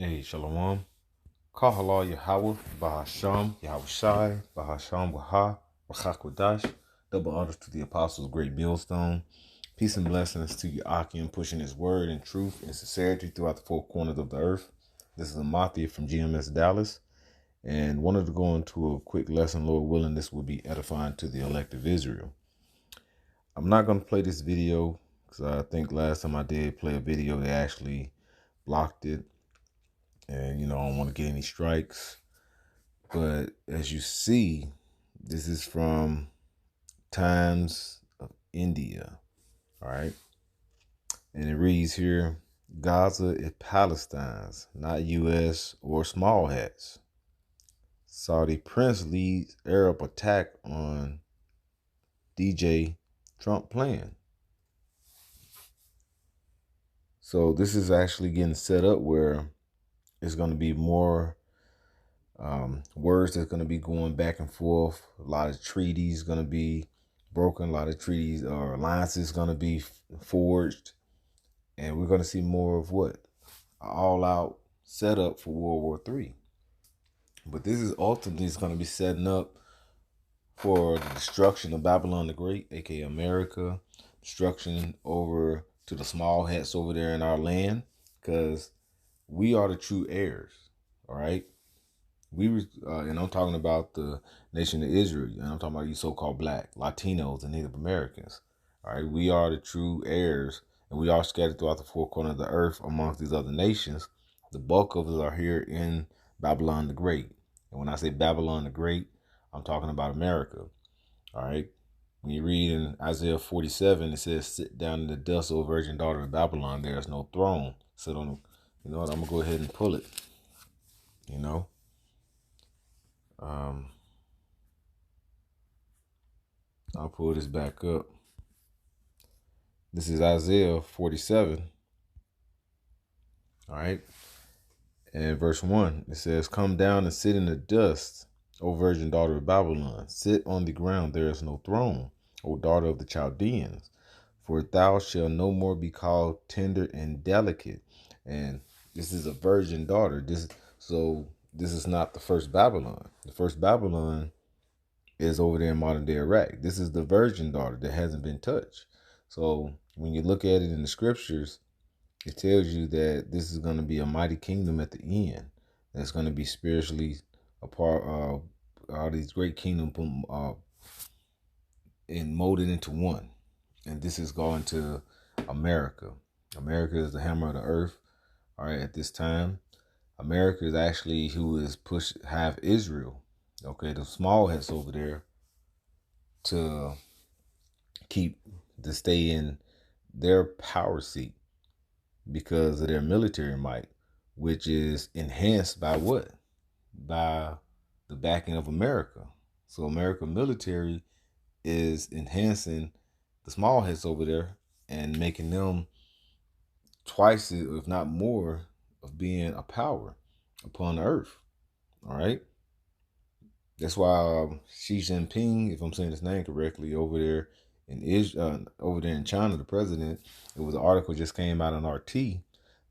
Hey, Shalom. Kahala Yahweh, Bahasham, Yahweh Shai, Bahasham Waha, Wahakwadash. Double honors to the apostles, great millstone. Peace and blessings to Yakim, pushing his word and truth and sincerity throughout the four corners of the earth. This is Amathia from GMS Dallas, and wanted to go into a quick lesson, Lord willing. This will be edifying to the elect of Israel. I'm not going to play this video because I think last time I did play a video, they actually blocked it. And, I don't want to get any strikes. But as you see, this is from Times of India. All right. And it reads here, Gaza is Palestine's, not U.S. or small hats. Saudi prince leads Arab attack on DJ Trump plan. So this is actually getting set up where it's going to be more words that's going to be going back and forth. A lot of treaties going to be broken. A lot of treaties or alliances going to be forged. And we're going to see more of what? An all-out setup for World War III. But this is ultimately going to be setting up for the destruction of Babylon the Great, aka America. Destruction over to the small hats over there in our land. Because we are the true heirs. All right? And I'm talking about the nation of Israel, and I'm talking about you so-called black, Latinos, and Native Americans. All right, we are the true heirs, and we are scattered throughout the four corners of the earth amongst these other nations. The bulk of us are here in Babylon the Great. And when I say Babylon the Great, I'm talking about America. All right. When you read in Isaiah 47, it says, "Sit down in the dust, O virgin daughter of Babylon. There is no throne." Sit on, you know what? I'm gonna go ahead and pull it. You know. I'll pull this back up. This is Isaiah 47. All right. And verse 1, it says, "Come down and sit in the dust, O virgin daughter of Babylon. Sit on the ground, there is no throne, O daughter of the Chaldeans. For thou shalt no more be called tender and delicate." And this is a virgin daughter. This is not the first Babylon. The first Babylon is over there in modern day Iraq. This is the virgin daughter that hasn't been touched. So when you look at it in the scriptures, it tells you that this is going to be a mighty kingdom at the end. That's going to be spiritually a part of all these great kingdoms and molded into one. And this is going to America. America is the hammer of the earth. All right, at this time, America is actually who is have Israel. Okay, the small hats over there to stay in their power seat because of their military might, which is enhanced by what? By the backing of America. So America military is enhancing the small hats over there and making them twice, if not more, of being a power upon the earth. All right. That's why Xi Jinping, if I'm saying his name correctly, over there in China, the president, it was an article just came out on RT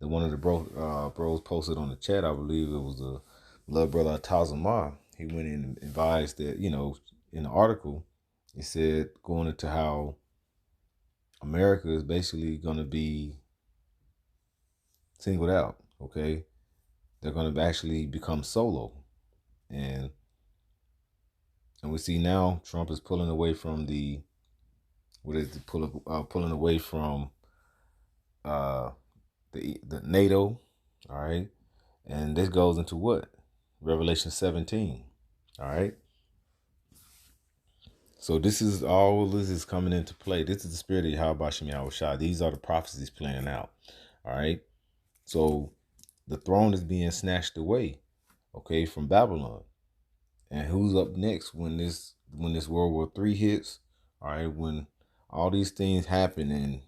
that one of the bros posted on the chat. I believe it was a love brother Tazama. He went in and advised that, in the article, it said going into how America is basically going to be singled out. Okay, they're going to actually become solo, and we see now Trump is pulling away from pulling away from the NATO. All right, and this goes into what? Revelation 17. All right. So this is coming into play. This is the spirit of Yahweh Shem Yahweh Shai. These are the prophecies playing out. All right. So the throne is being snatched away, okay, from Babylon. And who's up next when this World War III hits? All right, when all these things happen and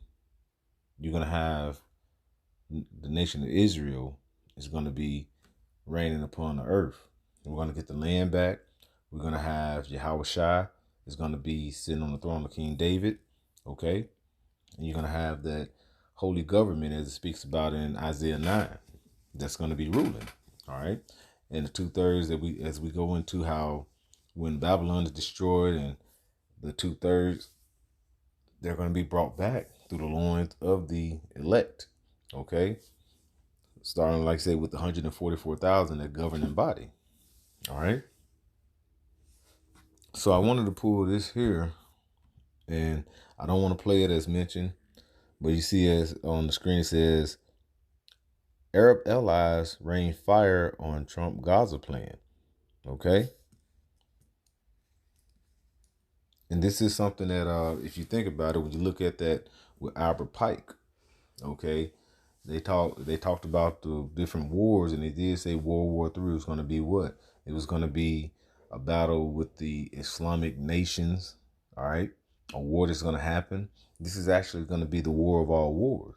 you're gonna have the nation of Israel is gonna be reigning upon the earth. And we're gonna get the land back. We're gonna have Yahweh Shai is gonna be sitting on the throne of King David, okay? And you're gonna have that holy government as it speaks about in Isaiah 9. that's going to be ruling. All right. And the 2/3 that as we go into how when Babylon is destroyed and the 2/3, they're going to be brought back through the loins of the elect. Okay. Starting, like I said, with the 144,000, that governing body. All right. So I wanted to pull this here, and I don't want to play it as mentioned, but you see as on the screen it says Arab allies rain fire on Trump Gaza plan. Okay. And this is something that, if you think about it, when you look at that with Albert Pike, okay, they talked about the different wars, and they did say World War III was going to be what? It was going to be a battle with the Islamic nations. All right, a war that's going to happen. This is actually going to be the war of all wars.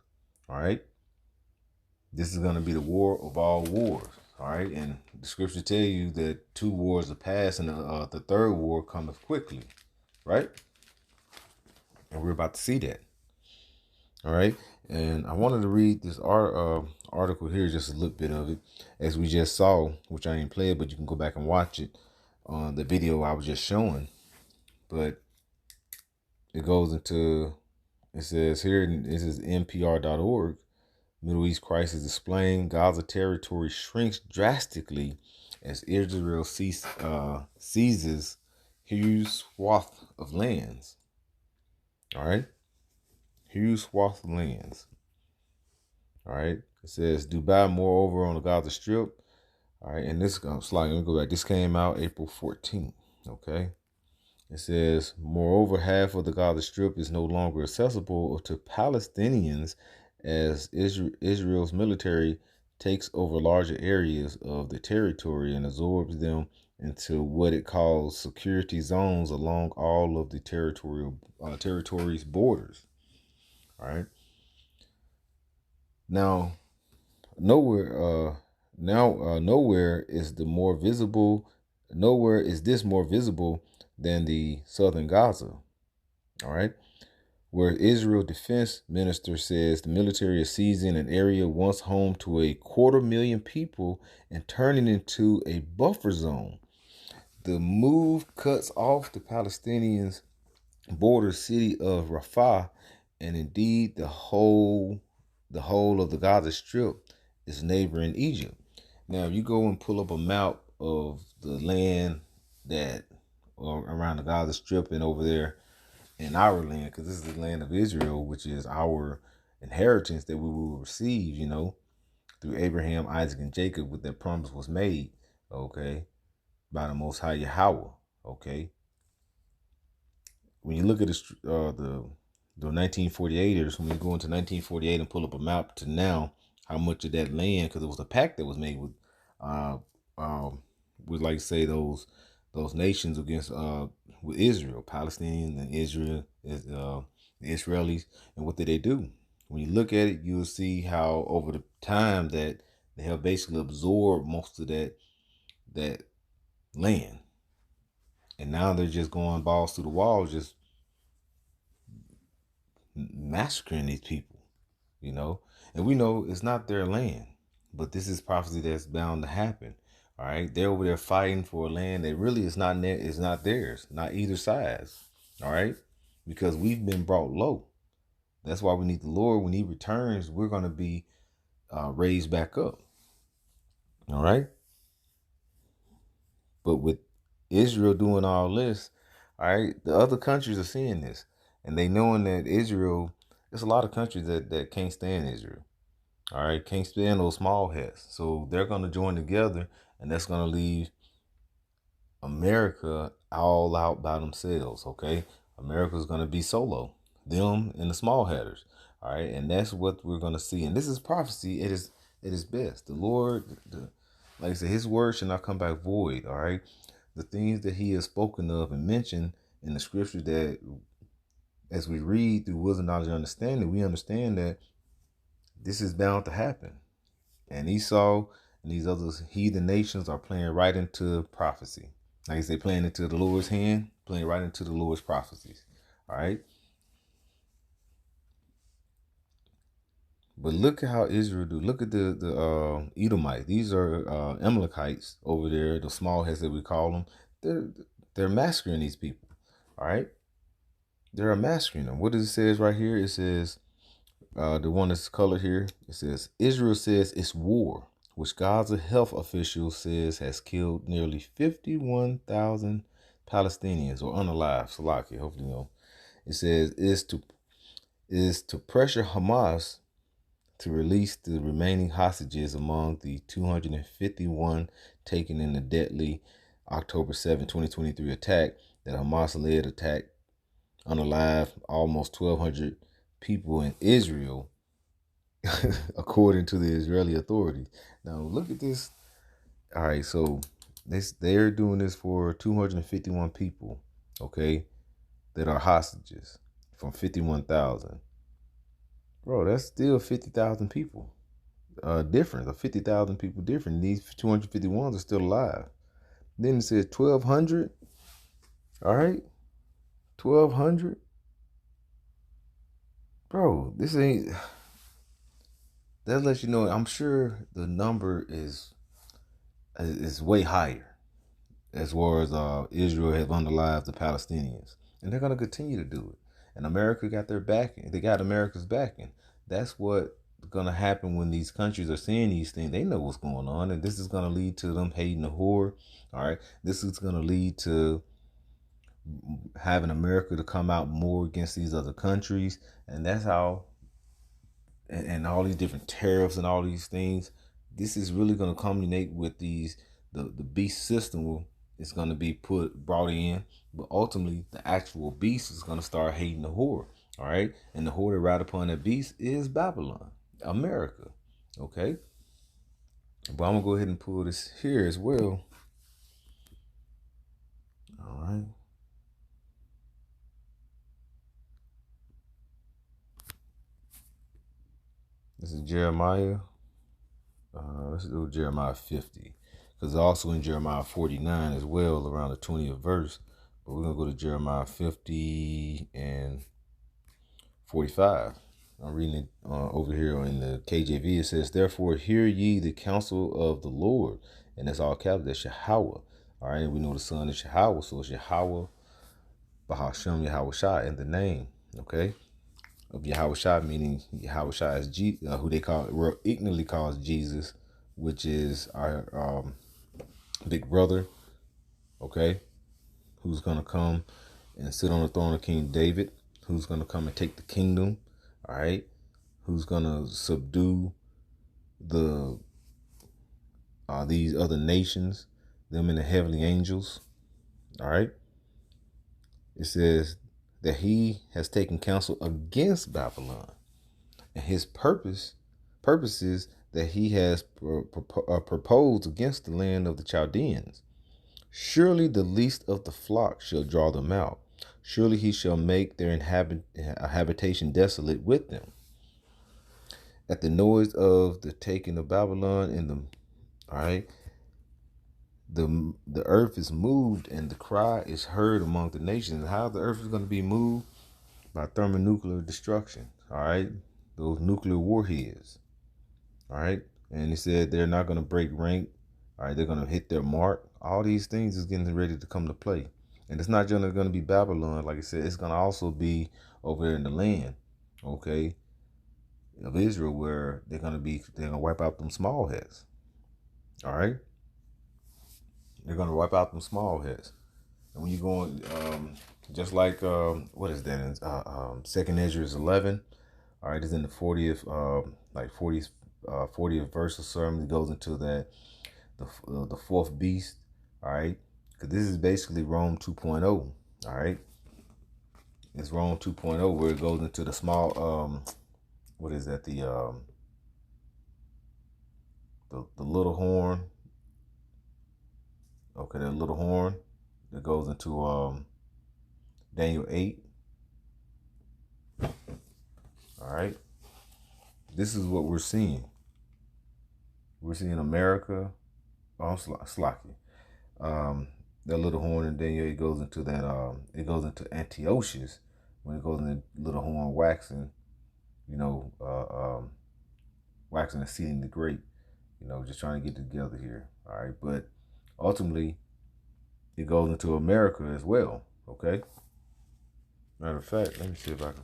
All right, this is going to be the war of all wars. All right, and the scripture tell you that 2 wars are past, and the third war cometh quickly. Right, and we're about to see that. All right. And I wanted to read this article here, just a little bit of it, as we just saw, which I didn't play it, but you can go back and watch it on the video I was just showing. But it goes into, it says here, this is NPR.org, Middle East crisis explained, Gaza territory shrinks drastically as Israel seizes huge swath of lands. All right. Huge swath of lands. All right. It says Dubai, moreover, on the Gaza Strip. All right. And this, slide, let me go back. This came out April 14th. Okay. It says, moreover, half of the Gaza Strip is no longer accessible to Palestinians as Israel's military takes over larger areas of the territory and absorbs them into what it calls security zones along all of the territory's borders. All right. Now, nowhere is the more visible. Nowhere is this more visible than the southern Gaza. All right, where Israel defense minister says the military is seizing an area once home to 250,000 people and turning into a buffer zone. The move cuts off the Palestinians' border city of Rafah, and indeed the whole of the Gaza Strip is neighboring Egypt. Now, if you go and pull up a map of the land that around the Gaza Strip and over there in our land, because this is the land of Israel, which is our inheritance that we will receive, through Abraham, Isaac, and Jacob, with that promise was made, okay, by the Most High Yahweh, okay. When you look at the 1948ers, when you go into 1948 and pull up a map to now, how much of that land, because it was a pact that was made with like say those nations against with Israel, Palestinians and Israel, the Israelis, and what did they do? When you look at it, you'll see how over the time that they have basically absorbed most of that land, and now they're just going balls to the wall, just massacring these people, and we know it's not their land, but this is prophecy that's bound to happen. All right, they're over there fighting for a land that really is not theirs, not either side. All right, because we've been brought low. That's why we need the Lord. When He returns, we're going to be raised back up. All right, but with Israel doing all this, all right, the other countries are seeing this, and they knowing that Israel, there's a lot of countries that can't stand Israel. All right, can't stand those small hats. So they're going to join together, and that's going to leave America all out by themselves, okay? America's going to be solo, them and the small hatters, all right? And that's what we're going to see. And this is prophecy. It is best. The Lord, like I said, His word shall not come back void, all right? The things that He has spoken of and mentioned in the scripture, that as we read through wisdom, knowledge, and understanding, we understand that this is bound to happen. And Esau and these other heathen nations are playing right into prophecy. Like I say, playing into the Lord's hand, playing right into the Lord's prophecies. All right. But look at how Israel do. Look at the Edomites. These are Amalekites over there, the small heads that we call them. They're massacring these people. All right, they're massacring them. What does it says right here? It says the one that's colored here. It says Israel says it's war, which Gaza health officials says has killed nearly 51,000 Palestinians or unalive. Salakia, hopefully you know. It says is to pressure Hamas to release the remaining hostages among the 251 taken in the deadly October 7, 2023 attack that Hamas-led attack unalive almost 1,200 people in Israel, according to the Israeli authorities. Now, look at this. All right, so they're doing this for 251 people, okay, that are hostages from 51,000. Bro, that's still 50,000 people. Different, or 50,000 people different. These 251s are still alive. Then it says 1,200. All right, 1,200. Bro, this ain't. That lets you know. I'm sure the number is way higher as far as Israel have unalived the Palestinians, and they're gonna continue to do it. And America got their backing. They got America's backing. That's what gonna happen when these countries are seeing these things. They know what's going on, and this is gonna lead to them hating the whore. All right, this is gonna lead to having America to come out more against these other countries, and that's how. And all these different tariffs and all these things. This is really going to culminate with these the beast system is going to be brought in, but ultimately the actual beast is going to start hating the whore. All right, and the whore that ride upon that beast is Babylon, America. Okay, but I'm gonna go ahead and pull this here as well. All right. This is Jeremiah. Let's do Jeremiah 50. Because also in Jeremiah 49 as well, around the 20th verse. But we're going to go to Jeremiah 50 and 45. I'm reading it over here in the KJV. It says, therefore, hear ye the counsel of the Lord. And that's all capital. That's Yahweh. All right. And we know the son is Yahweh. So it's Yahweh, Bahashem, Yahweh Shah in the name. Okay. Of Yahweh Shah, meaning Yahweh Shah is who they ignorantly calls Jesus, which is our big brother, okay, who's going to come and sit on the throne of King David, who's going to come and take the kingdom, all right, who's going to subdue the these other nations, them and the heavenly angels, all right. It says that he has taken counsel against Babylon, and his purposes that he has proposed against the land of the Chaldeans. Surely the least of the flock shall draw them out. Surely he shall make their habitation desolate with them. At the noise of the taking of Babylon and all right, the earth is moved and the cry is heard among the nations. How the earth is going to be moved? By thermonuclear destruction. All right, those nuclear warheads. All right, and he said they're not going to break rank. All right, they're going to hit their mark. All these things is getting ready to come to play. And it's not just going to be Babylon, like I said, it's going to also be over there in the land, okay, of Israel, where they're going to wipe out them small heads. All right, they're going to wipe out them small heads. And when you go on, just like what is that? Second Ezra is 11. All right, it's in the 40th, 40th verse or something. It goes into that the fourth beast. All right, because this is basically Rome 2.0. All right, it's Rome 2.0 where it goes into the small what is that, the little horn. Okay, that little horn that goes into Daniel 8. All right, this is what we're seeing. We're seeing America. Oh, Slocky. That little horn in Daniel, it goes into that. It goes into Antiochus when it goes into little horn waxing. You know, waxing exceedingly great. Just trying to get together here. All right, but ultimately, it goes into America as well. Okay. Matter of fact, let me see if I can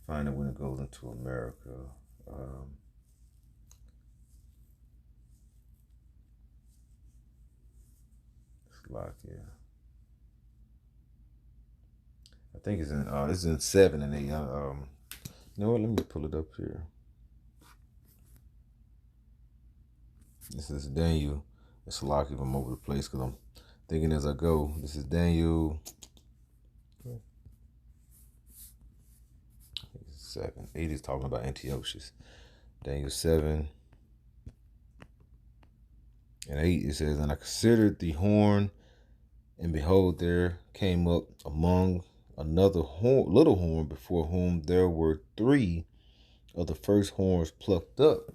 find it when it goes into America. Slovakia. I think it's in 7 and 8. You know what? Let me pull it up here. This is Daniel. It's Slovakia. I'm over the place because I'm thinking as I go. This is Daniel 7. 8 is talking about Antiochus. Daniel 7 and 8, it says, "And I considered the horn, and behold, there came up among another little horn, before whom there were 3 of the first horns plucked up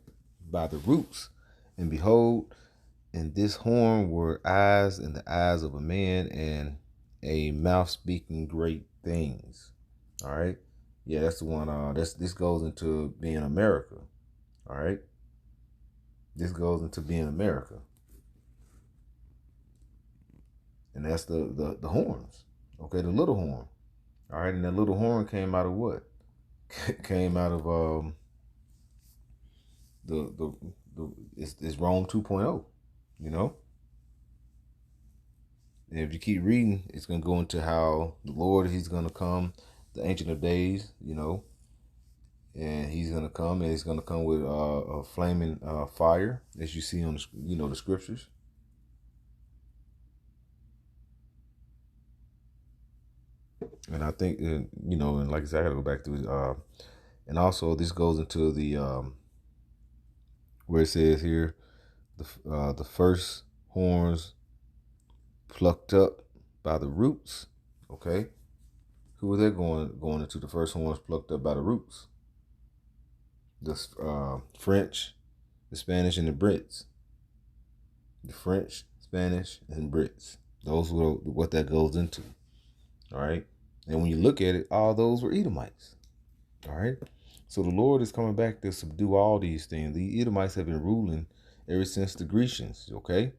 by the roots. And behold, in this horn were eyes, in the eyes of a man, and a mouth speaking great things." All right. Yeah, that's the one. This goes into being America. All right. This goes into being America. And that's the horns. Okay, the little horn. All right, and that little horn came out of what? Came out of it's Rome 2.0, you know? And if you keep reading, it's gonna go into how the Lord, he's gonna come, the Ancient of Days, and he's gonna come, and he's gonna come with a flaming fire, as you see on the scriptures. And I think, and like I said, I gotta go back to it. And also, this goes into the where it says here, the first horns plucked up by the roots. Okay, who are they going into? The first horns plucked up by the roots. The French, the Spanish, and the Brits. The French, Spanish, and Brits. Those were what that goes into. All right, and when you look at it, all those were Edomites. All right, so the Lord is coming back to subdue all these things. The Edomites have been ruling ever since the Grecians. Okay.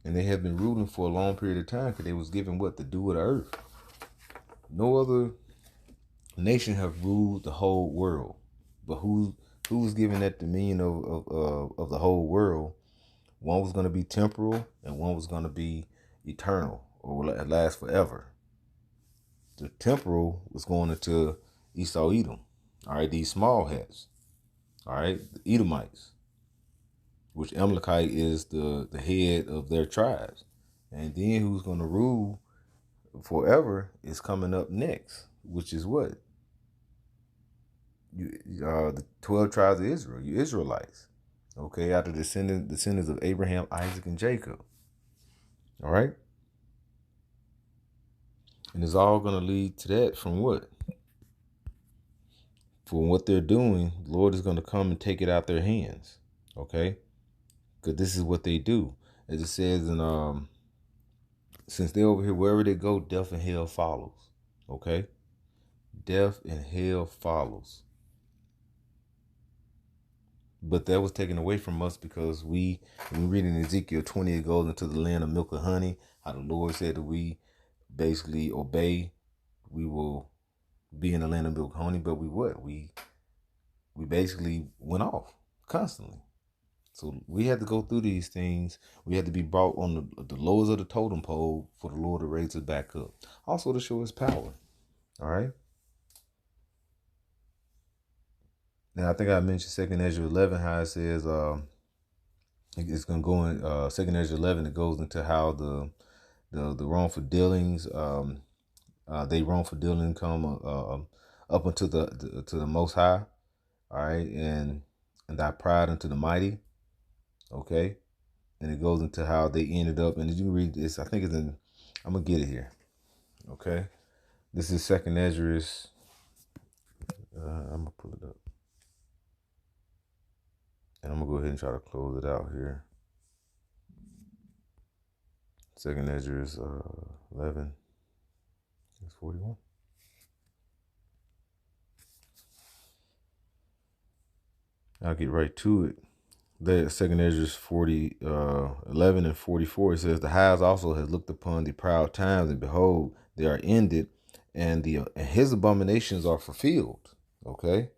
And they have been ruling for a long period of time because they was given what? The dew of the earth. No other nation have ruled the whole world. But who was given that dominion of the whole world? One was going to be temporal and one was going to be eternal or last forever. The temporal was going into Esau Edom. All right, these small hats. All right, the Edomites, which Amalekite is the head of their tribes. And then who's going to rule forever is coming up next, which is what? The 12 tribes of Israel, you Israelites. Okay, after descendants of Abraham, Isaac, and Jacob. All right? And it's all going to lead to that from what? From what they're doing, the Lord is going to come and take it out their hands. Okay? Because this is what they do. As it says in since they're over here, wherever they go, death and hell follows. Okay? Death and hell follows. But that was taken away from us because when we read in Ezekiel 20, it goes into the land of milk and honey, how the Lord said that we basically obey, we will be in the land of milk and honey, but we what? We basically went off constantly. So we had to go through these things. We had to be brought on the lowest of the totem pole for the Lord to raise us back up. Also to show his power. All right. Now I think I mentioned 2nd Ezra 11, how it says it's going to go in 2nd Ezra 11. It goes into how the wrongful dealings, they wrongful dealing come up unto to the Most High. All right, and thy pride unto the mighty. Okay, and it goes into how they ended up. And you read this, I think it's in. I'm gonna get it here. Okay, this is 2nd Ezra's. I'm gonna pull it up, and I'm gonna go ahead and try to close it out here. 2nd Ezra's 11. It's 41. I'll get right to it. The second Esdras 11 and 44, it says, the highest also has looked upon the proud times, and behold, they are ended, and his abominations are fulfilled. Okay.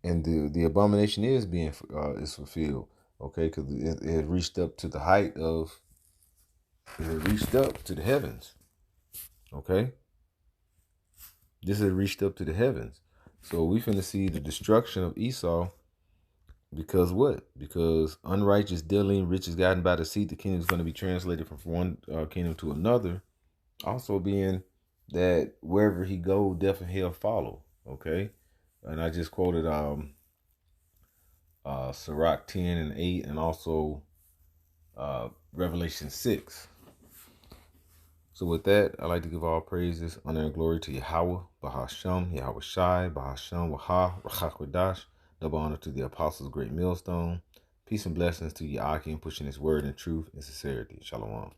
And the abomination is is fulfilled. Okay, because it had reached up to the height of, it had reached up to the heavens. Okay. This had reached up to the heavens. So we finna see the destruction of Esau. Because what? Because unrighteous dealing, riches gotten by deceit, the kingdom is going to be translated from one kingdom to another. Also being that wherever he go, death and hell follow. Okay. And I just quoted Sirach 10 and 8, and also Revelation 6. So with that, I'd like to give all praises, honor, and glory to Yahweh, Bahasham, Yahweh Shai, Bahasham, Waha, Rachakwadash. Double honor to the apostles' great millstone. Peace and blessings to Yahweh, pushing his word in truth and sincerity. Shalom.